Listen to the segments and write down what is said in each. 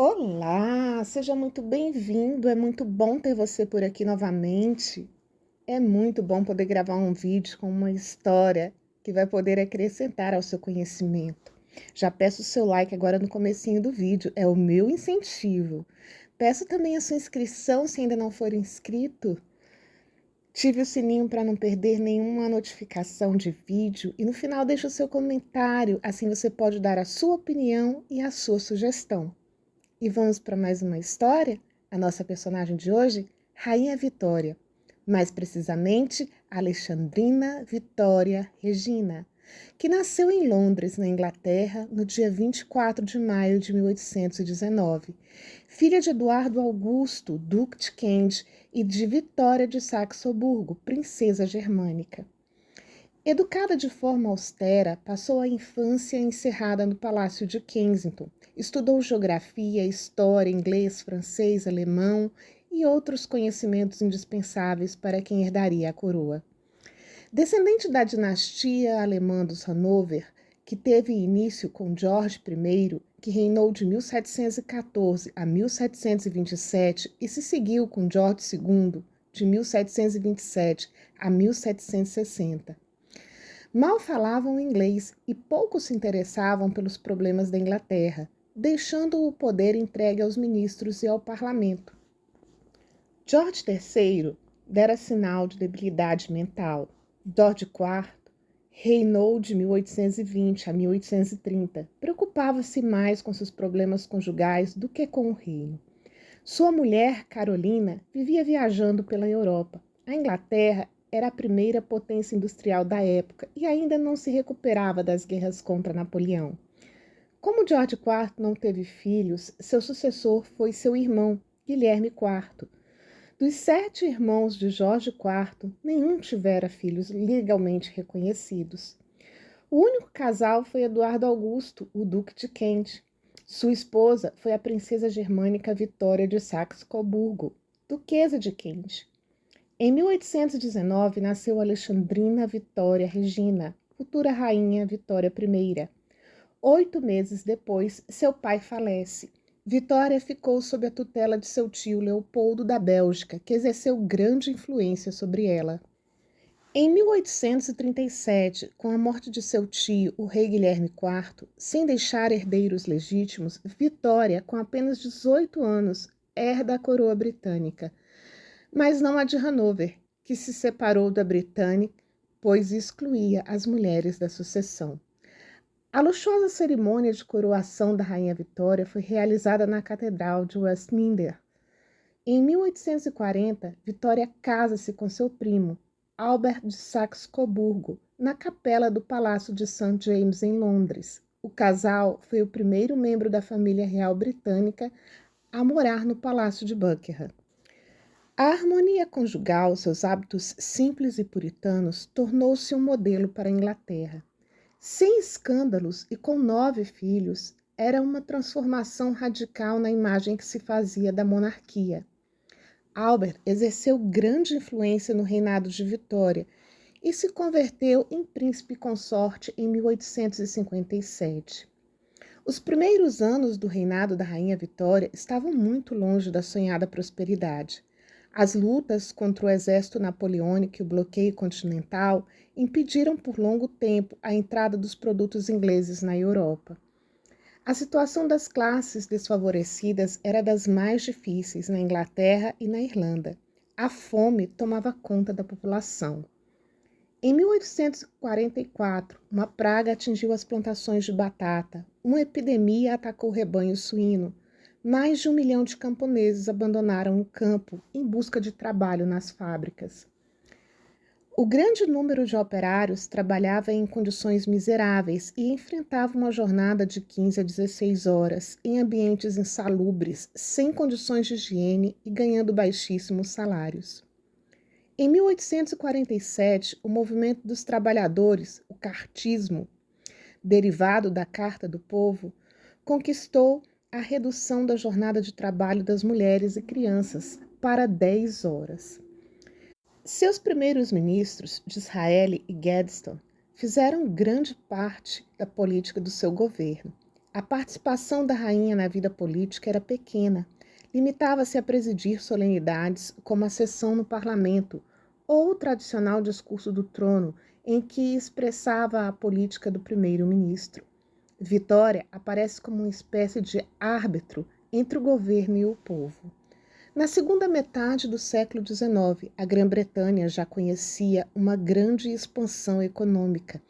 Olá, seja muito bem-vindo. É muito bom ter você por aqui novamente. É muito bom poder gravar um vídeo com uma história que vai poder acrescentar ao seu conhecimento. Já peço o seu like agora no comecinho do vídeo, é o meu incentivo. Peço também a sua inscrição se ainda não for inscrito. Ative o sininho para não perder nenhuma notificação de vídeo e no final deixe o seu comentário, assim você pode dar a sua opinião e a sua sugestão. E vamos para mais uma história? A nossa personagem de hoje, Rainha Vitória. Mais precisamente, Alexandrina Vitória Regina, que nasceu em Londres, na Inglaterra, no dia 24 de maio de 1819. Filha de Eduardo Augusto, Duque de Kent, e de Vitória de Saxe-Coburgo, princesa germânica. Educada de forma austera, passou a infância encerrada no Palácio de Kensington. Estudou geografia, história, inglês, francês, alemão e outros conhecimentos indispensáveis para quem herdaria a coroa. Descendente da dinastia alemã dos Hanover, que teve início com Jorge I, que reinou de 1714 a 1727 e se seguiu com Jorge II, de 1727 a 1760. Mal falavam inglês e pouco se interessavam pelos problemas da Inglaterra, deixando o poder entregue aos ministros e ao parlamento. George III dera sinal de debilidade mental. George IV reinou de 1820 a 1830. Preocupava-se mais com seus problemas conjugais do que com o reino. Sua mulher, Carolina, vivia viajando pela Europa. A Inglaterra era a primeira potência industrial da época e ainda não se recuperava das guerras contra Napoleão. Como George IV não teve filhos, seu sucessor foi seu irmão, Guilherme IV. Dos 7 irmãos de Jorge IV, nenhum tivera filhos legalmente reconhecidos. O único casal foi Eduardo Augusto, o Duque de Kent. Sua esposa foi a princesa germânica Vitória de Saxe-Coburgo, Duquesa de Kent. Em 1819, nasceu Alexandrina Vitória Regina, futura rainha Vitória I. 8 meses depois, seu pai falece. Vitória ficou sob a tutela de seu tio Leopoldo da Bélgica, que exerceu grande influência sobre ela. Em 1837, com a morte de seu tio, o rei Guilherme IV, sem deixar herdeiros legítimos, Vitória, com apenas 18 anos, herda a coroa britânica, mas não a de Hanover, que se separou da Britânia, pois excluía as mulheres da sucessão. A luxuosa cerimônia de coroação da Rainha Vitória foi realizada na Catedral de Westminster. Em 1840, Vitória casa-se com seu primo, Albert de Saxe-Coburgo, na capela do Palácio de St. James, em Londres. O casal foi o primeiro membro da família real britânica a morar no Palácio de Buckingham. A harmonia conjugal, seus hábitos simples e puritanos, tornou-se um modelo para a Inglaterra. Sem escândalos e com 9 filhos, era uma transformação radical na imagem que se fazia da monarquia. Albert exerceu grande influência no reinado de Vitória e se converteu em príncipe consorte em 1857. Os primeiros anos do reinado da Rainha Vitória estavam muito longe da sonhada prosperidade. As lutas contra o exército napoleônico e o bloqueio continental impediram por longo tempo a entrada dos produtos ingleses na Europa. A situação das classes desfavorecidas era das mais difíceis na Inglaterra e na Irlanda. A fome tomava conta da população. Em 1844, uma praga atingiu as plantações de batata. Uma epidemia atacou o rebanho suíno. Mais de 1 milhão de camponeses abandonaram o campo em busca de trabalho nas fábricas. O grande número de operários trabalhava em condições miseráveis e enfrentava uma jornada de 15 a 16 horas, em ambientes insalubres, sem condições de higiene e ganhando baixíssimos salários. Em 1847, o movimento dos trabalhadores, o cartismo, derivado da Carta do Povo, conquistou a redução da jornada de trabalho das mulheres e crianças para 10 horas. Seus primeiros ministros, Disraeli e Gladstone, fizeram grande parte da política do seu governo. A participação da rainha na vida política era pequena. Limitava-se a presidir solenidades como a sessão no parlamento ou o tradicional discurso do trono, em que expressava a política do primeiro-ministro. Vitória aparece como uma espécie de árbitro entre o governo e o povo. Na segunda metade do século XIX, a Grã-Bretanha já conhecia uma grande expansão econômica,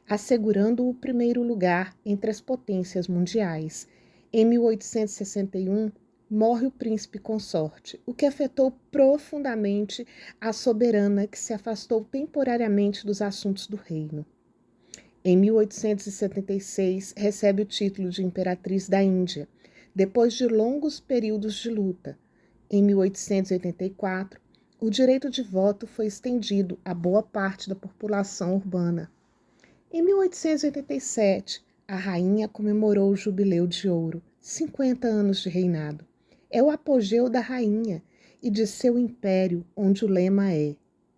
assegurando o primeiro lugar entre as potências mundiais. Em 1861, morre o príncipe consorte, o que afetou profundamente a soberana, que se afastou temporariamente dos assuntos do reino. Em 1876, recebe o título de Imperatriz da Índia, depois de longos períodos de luta. Em 1884, o direito de voto foi estendido a boa parte da população urbana. Em 1887, a rainha comemorou o Jubileu de Ouro, 50 anos de reinado. É o apogeu da rainha e de seu império, onde o lema é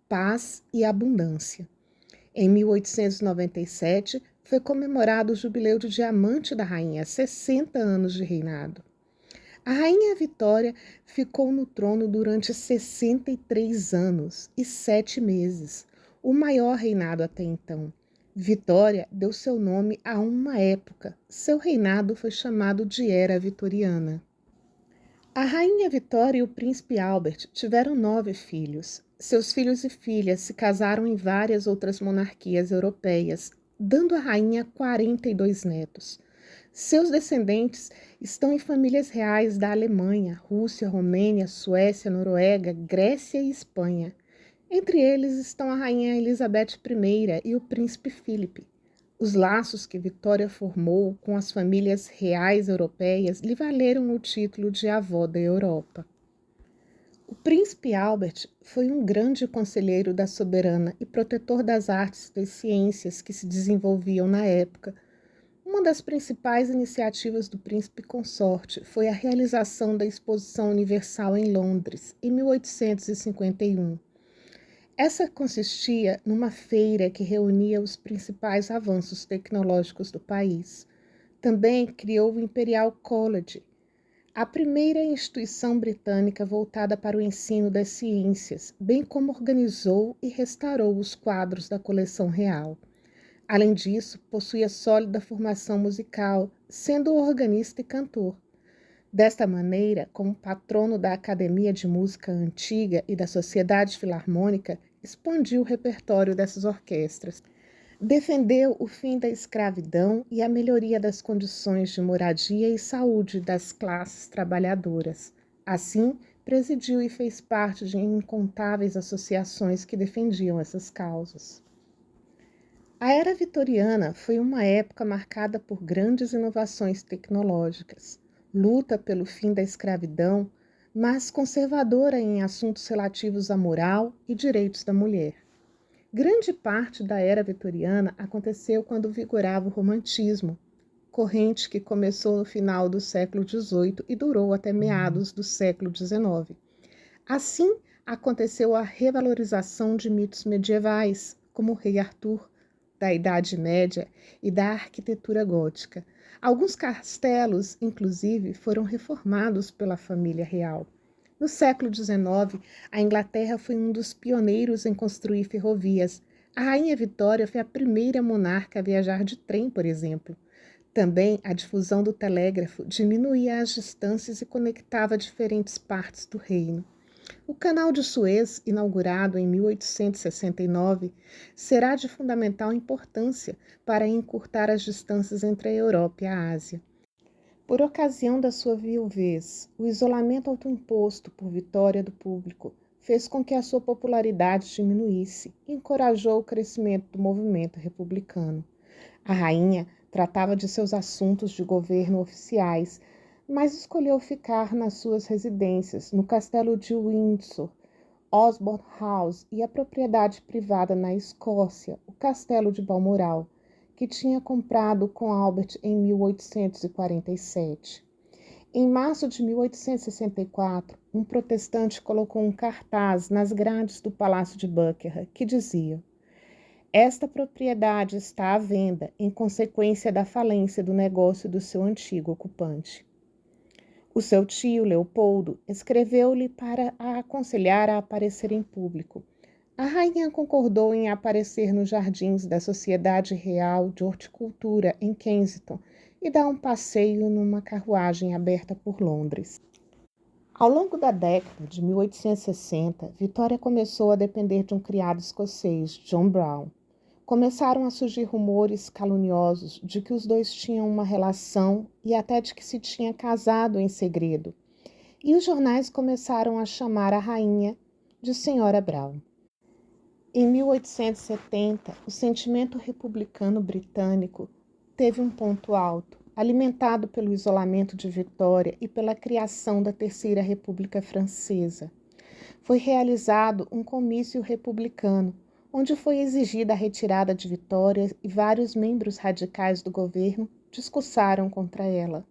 paz e abundância. Em 1897, foi comemorado o Jubileu de Diamante da rainha, 60 anos de reinado. A rainha Vitória ficou no trono durante 63 anos e 7 meses, o maior reinado até então. Vitória deu seu nome a uma época. Seu reinado foi chamado de Era Vitoriana. A rainha Vitória e o príncipe Albert tiveram 9 filhos. Seus filhos e filhas se casaram em várias outras monarquias europeias, dando à rainha 42 netos. Seus descendentes estão em famílias reais da Alemanha, Rússia, Romênia, Suécia, Noruega, Grécia e Espanha. Entre eles estão a rainha Elizabeth I e o príncipe Filipe. Os laços que Vitória formou com as famílias reais europeias lhe valeram o título de avó da Europa. O príncipe Albert foi um grande conselheiro da soberana e protetor das artes e das ciências que se desenvolviam na época. Uma das principais iniciativas do príncipe consorte foi a realização da Exposição Universal em Londres, em 1851. Essa consistia numa feira que reunia os principais avanços tecnológicos do país. Também criou o Imperial College, a primeira instituição britânica voltada para o ensino das ciências, bem como organizou e restaurou os quadros da coleção real. Além disso, possuía sólida formação musical, sendo organista e cantor. Desta maneira, como patrono da Academia de Música Antiga e da Sociedade Filarmônica, expandiu o repertório dessas orquestras. Defendeu o fim da escravidão e a melhoria das condições de moradia e saúde das classes trabalhadoras. Assim, presidiu e fez parte de incontáveis associações que defendiam essas causas. A Era Vitoriana foi uma época marcada por grandes inovações tecnológicas, luta pelo fim da escravidão, mas conservadora em assuntos relativos à moral e direitos da mulher. Grande parte da Era Vitoriana aconteceu quando vigorava o Romantismo, corrente que começou no final do século XVIII e durou até meados do século XIX. Assim, aconteceu a revalorização de mitos medievais, como o Rei Arthur, da Idade Média e da arquitetura gótica. Alguns castelos, inclusive, foram reformados pela família real. No século XIX, a Inglaterra foi um dos pioneiros em construir ferrovias. A Rainha Vitória foi a primeira monarca a viajar de trem, por exemplo. Também a difusão do telégrafo diminuía as distâncias e conectava diferentes partes do reino. O Canal de Suez, inaugurado em 1869, será de fundamental importância para encurtar as distâncias entre a Europa e a Ásia. Por ocasião da sua viuvez, o isolamento autoimposto por Vitória do público fez com que a sua popularidade diminuísse e encorajou o crescimento do movimento republicano. A rainha tratava de seus assuntos de governo oficiais, mas escolheu ficar nas suas residências, no castelo de Windsor, Osborne House e a propriedade privada na Escócia, o castelo de Balmoral, que tinha comprado com Albert em 1847. Em março de 1864, um protestante colocou um cartaz nas grades do Palácio de Buckingham que dizia: Esta propriedade está à venda em consequência da falência do negócio do seu antigo ocupante. O seu tio, Leopoldo, escreveu-lhe para a aconselhar a aparecer em público. A rainha concordou em aparecer nos jardins da Sociedade Real de Horticultura, em Kensington, e dar um passeio numa carruagem aberta por Londres. Ao longo da década de 1860, Vitória começou a depender de um criado escocês, John Brown. Começaram a surgir rumores caluniosos de que os dois tinham uma relação e até de que se tinha casado em segredo. E os jornais começaram a chamar a rainha de Senhora Brown. Em 1870, o sentimento republicano britânico teve um ponto alto, alimentado pelo isolamento de Vitória e pela criação da Terceira República Francesa. Foi realizado um comício republicano, onde foi exigida a retirada de Vitória e vários membros radicais do governo discursaram contra ela.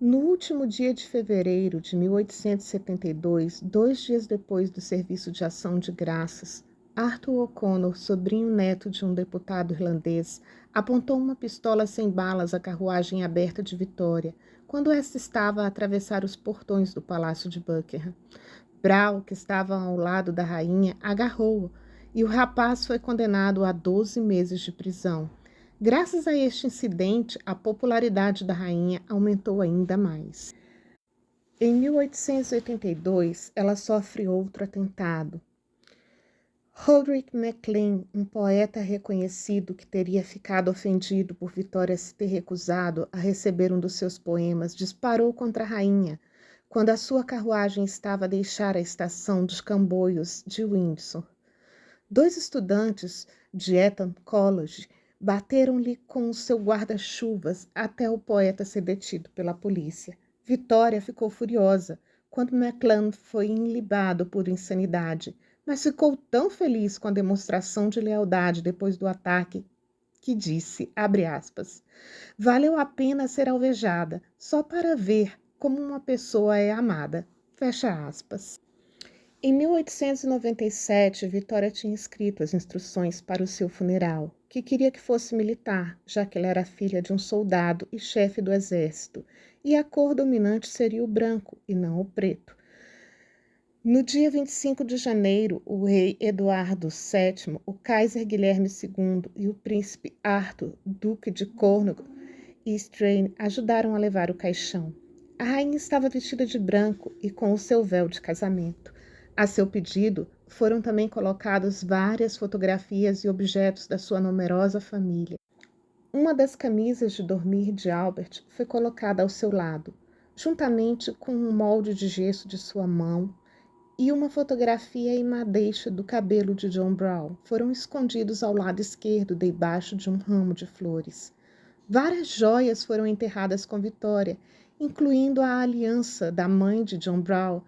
No último dia de fevereiro de 1872, 2 dias depois do Serviço de Ação de Graças, Arthur O'Connor, sobrinho neto de um deputado irlandês, apontou uma pistola sem balas à carruagem aberta de Vitória, quando esta estava a atravessar os portões do Palácio de Buckingham. Brown, que estava ao lado da rainha, agarrou-o, e o rapaz foi condenado a 12 meses de prisão. Graças a este incidente, a popularidade da rainha aumentou ainda mais. Em 1882, ela sofre outro atentado. Roderick MacLean, um poeta reconhecido que teria ficado ofendido por Vitória se ter recusado a receber um dos seus poemas, disparou contra a rainha quando a sua carruagem estava a deixar a estação dos Camboios de Windsor. 2 estudantes de Eton College bateram-lhe com o seu guarda-chuvas até o poeta ser detido pela polícia. Vitória ficou furiosa quando MacLean foi enlibado por insanidade, mas ficou tão feliz com a demonstração de lealdade depois do ataque que disse, abre aspas, valeu a pena ser alvejada só para ver como uma pessoa é amada, fecha aspas. Em 1897, Vitória tinha escrito as instruções para o seu funeral, que queria que fosse militar, já que ela era filha de um soldado e chefe do exército, e a cor dominante seria o branco e não o preto. No dia 25 de janeiro, o rei Eduardo VII, o Kaiser Guilherme II e o príncipe Arthur, duque de Cornwall e Strain, ajudaram a levar o caixão. A rainha estava vestida de branco e com o seu véu de casamento. A seu pedido, foram também colocadas várias fotografias e objetos da sua numerosa família. Uma das camisas de dormir de Albert foi colocada ao seu lado, juntamente com um molde de gesso de sua mão, e uma fotografia em madeixa do cabelo de John Brown foram escondidos ao lado esquerdo, debaixo de um ramo de flores. Várias joias foram enterradas com Vitória, incluindo a aliança da mãe de John Brown,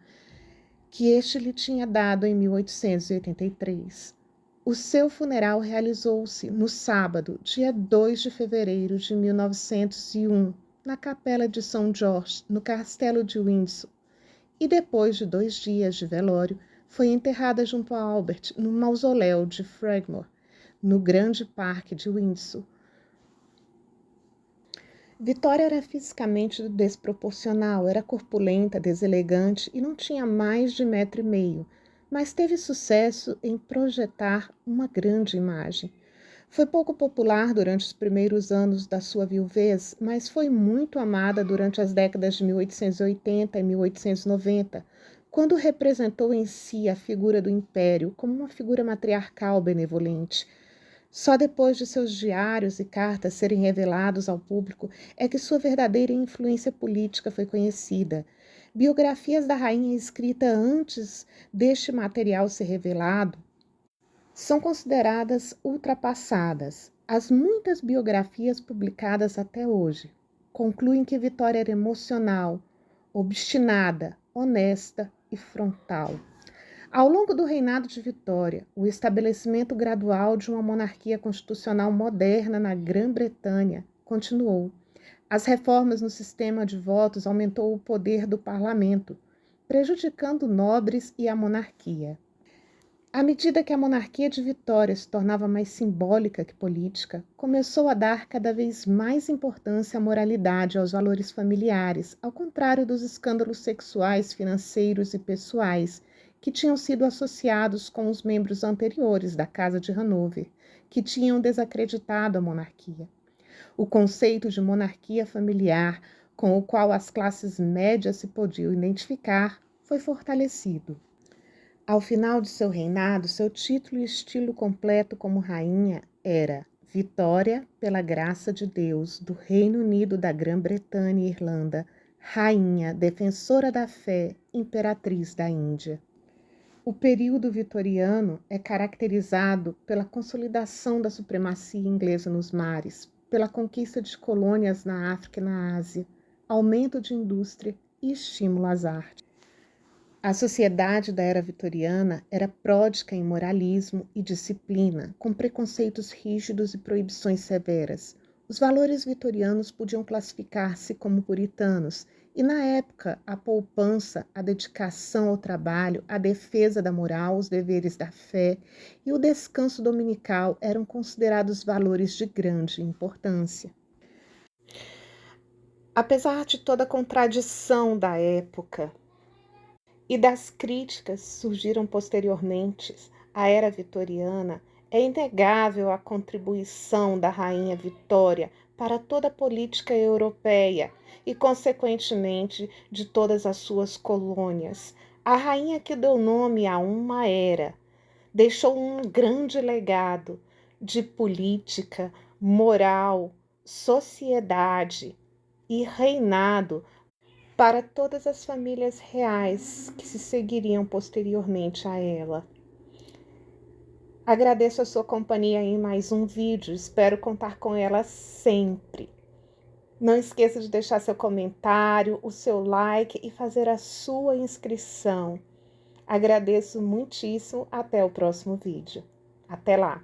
que este lhe tinha dado em 1883. O seu funeral realizou-se no sábado, dia 2 de fevereiro de 1901, na Capela de São Jorge, no Castelo de Windsor. E depois de 2 dias de velório, foi enterrada junto a Albert no mausoléu de Frogmore, no Grande Parque de Windsor. Vitória era fisicamente desproporcional, era corpulenta, deselegante e não tinha mais de 1,5 metros, mas teve sucesso em projetar uma grande imagem. Foi pouco popular durante os primeiros anos da sua viuvez, mas foi muito amada durante as décadas de 1880 e 1890, quando representou em si a figura do império como uma figura matriarcal benevolente. Só depois de seus diários e cartas serem revelados ao público é que sua verdadeira influência política foi conhecida. Biografias da rainha escritas antes deste material ser revelado são consideradas ultrapassadas. As muitas biografias publicadas até hoje concluem que Vitória era emocional, obstinada, honesta e frontal. Ao longo do reinado de Vitória, o estabelecimento gradual de uma monarquia constitucional moderna na Grã-Bretanha continuou. As reformas no sistema de votos aumentou o poder do parlamento, prejudicando nobres e a monarquia. À medida que a monarquia de Vitória se tornava mais simbólica que política, começou a dar cada vez mais importância à moralidade e aos valores familiares, ao contrário dos escândalos sexuais, financeiros e pessoais que tinham sido associados com os membros anteriores da Casa de Hanover, que tinham desacreditado a monarquia. O conceito de monarquia familiar, com o qual as classes médias se podiam identificar, foi fortalecido. Ao final de seu reinado, seu título e estilo completo como rainha era Vitória, pela graça de Deus, do Reino Unido da Grã-Bretanha e Irlanda, rainha, defensora da fé, imperatriz da Índia. O período vitoriano é caracterizado pela consolidação da supremacia inglesa nos mares, pela conquista de colônias na África e na Ásia, aumento de indústria e estímulo às artes. A sociedade da era vitoriana era pródiga em moralismo e disciplina, com preconceitos rígidos e proibições severas. Os valores vitorianos podiam classificar-se como puritanos, e na época a poupança, a dedicação ao trabalho, a defesa da moral, os deveres da fé e o descanso dominical eram considerados valores de grande importância. Apesar de toda a contradição da época, e das críticas surgiram posteriormente à era vitoriana, é inegável a contribuição da rainha Vitória para toda a política europeia e, consequentemente, de todas as suas colônias. A rainha que deu nome a uma era deixou um grande legado de política, moral, sociedade e reinado para todas as famílias reais que se seguiriam posteriormente a ela. Agradeço a sua companhia em mais um vídeo, espero contar com ela sempre. Não esqueça de deixar seu comentário, o seu like e fazer a sua inscrição. Agradeço muitíssimo, até o próximo vídeo. Até lá!